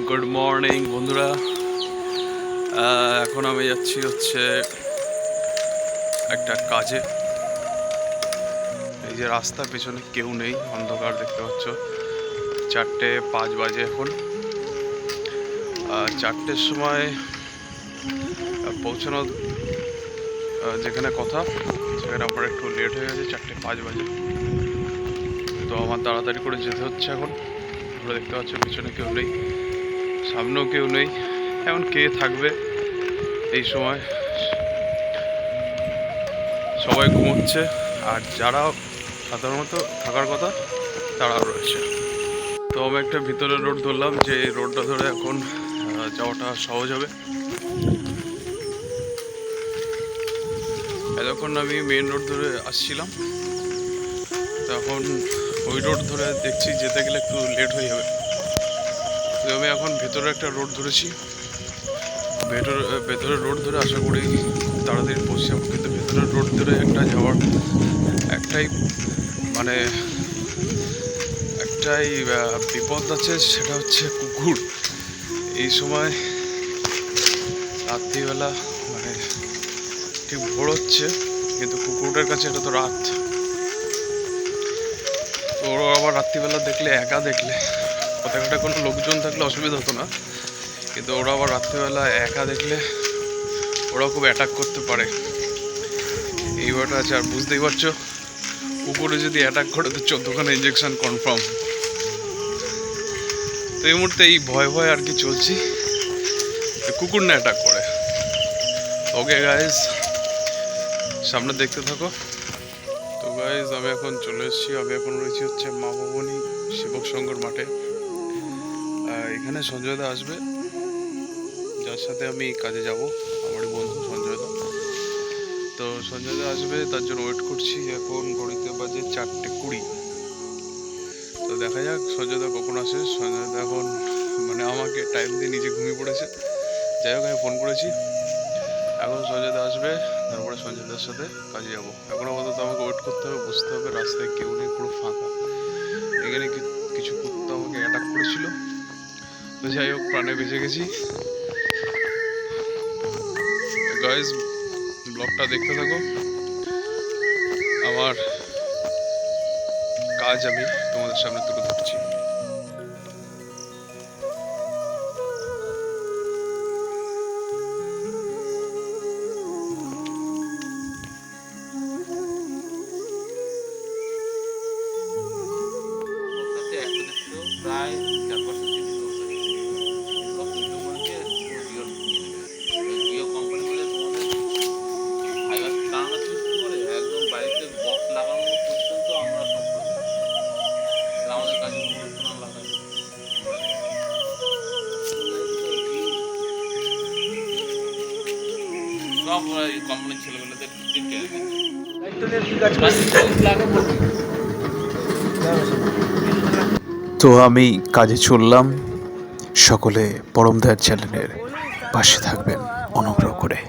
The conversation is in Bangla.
গুড মর্নিং বন্ধুরা। এখন আমি যাচ্ছি একটা কাজে। এই যে রাস্তার পেছনে কেউ নেই, অন্ধকার দেখতে পাচ্ছ। 4:05 বাজে এখন। 4টের সময় পৌঁছানো যেখানে কথা, সেখানে আমার একটু লেট হয়ে গেছে। 4:05 বাজে, তো আমার তাড়াতাড়ি করে যেতে হচ্ছে এখন। তোমরা দেখতে পাচ্ছ পিছনে কেউ নেই, সামনেও কেউ নেই। এখন কে থাকবে এই সময়? সবাই ঘুমোচ্ছে, আর যারা সাধারণত থাকার কথা তারা রয়েছে। তো আমি একটা ভিতরের রোড ধরলাম, যে রোডটা ধরে এখন যাওয়াটা সহজ হবে। এতক্ষণ আমি মেন রোড ধরে আসছিলাম, তখন ওই রোড ধরে দেখছি যেতে গেলে একটু লেট হয়ে যাবে। তো আমি এখন ভেতরে একটা রোড ধরেছি। ভেতরের রোড ধরে আশা করি তাড়াতাড়ি পৌঁছে যাবো। কিন্তু ভেতরের রোড ধরে একটা যাওয়ার একটাই বিপদ আছে, সেটা হচ্ছে কুকুর। এই সময় রাত্রিবেলা ঠিক ভোর হচ্ছে, কিন্তু কুকুরের কাছে এটা তো রাত। তো ওরা আবার রাত্রিবেলা দেখলে, একা দেখলে, পথঘাটে কোনো লোকজন থাকলে অসুবিধা হতো না, কিন্তু ওরা আবার রাত্রিবেলা একা দেখলে ওরা খুব অ্যাটাক করতে পারে। এই ব্যাপারটা আছে। আর বুঝতেই পারছো, কুকুরে যদি অ্যাটাক করে তো 14খানা ইঞ্জেকশন কনফার্ম। তো এই মুহূর্তে এই ভয় আর কি চলছি, কুকুর না অ্যাটাক করে। ওকে গাইজ, সামনে দেখতে থাকো। তো গাইজ, আমি এখন চলে এসেছি। আমি এখন রয়েছি মা ভবনী সেবক সংঘর মাঠে। এখানে সঞ্জয়দা আসবে, যার সাথে আমি কাজে যাব, আমারই বন্ধু সঞ্জয়দা। তো সঞ্জয়দা আসবে, তার জন্য ওয়েট করছি। এখন ঘড়িতে বাজে 4:20। তো দেখা যাক সঞ্জয়দা কখন আসে। সঞ্জয়দা এখন আমাকে টাইম দিয়ে নিজে ঘুমিয়ে পড়েছে। যাই হোক, আমি ফোন করেছি, এখন সঞ্জয়দা আসবে, তারপরে সঞ্জয়দার সাথে কাজে যাবো। এখন আপাতত আমাকে ওয়েট করতে হবে, বুঝতে হবে। রাস্তায় কেউ নেই, পুরো ফাঁকা। এখানে কিছু কুত্তা আমাকে অ্যাটাক করেছিল, তো যাই হোক, প্রাণে বেঁচে গেছি। গাইজ, ব্লগটা দেখতে থাকো। আমার কাজ আমি তোমাদের সামনে তুলে ধরছি। প্রায় 4-5 জিও কোম্পানি ফাইবার টানানো শুরু করে একদম বাড়িতে বক্স লাগানো পর্যন্ত আমরা সব করি। আমাদের কাজে না লাগাই সব কোম্পানির ছেলেমেয়েদের তো আমি কাজে চললাম। সকলে পরম দয়ার চ্যানেলের পাশে থাকবেন অনুগ্রহ করে।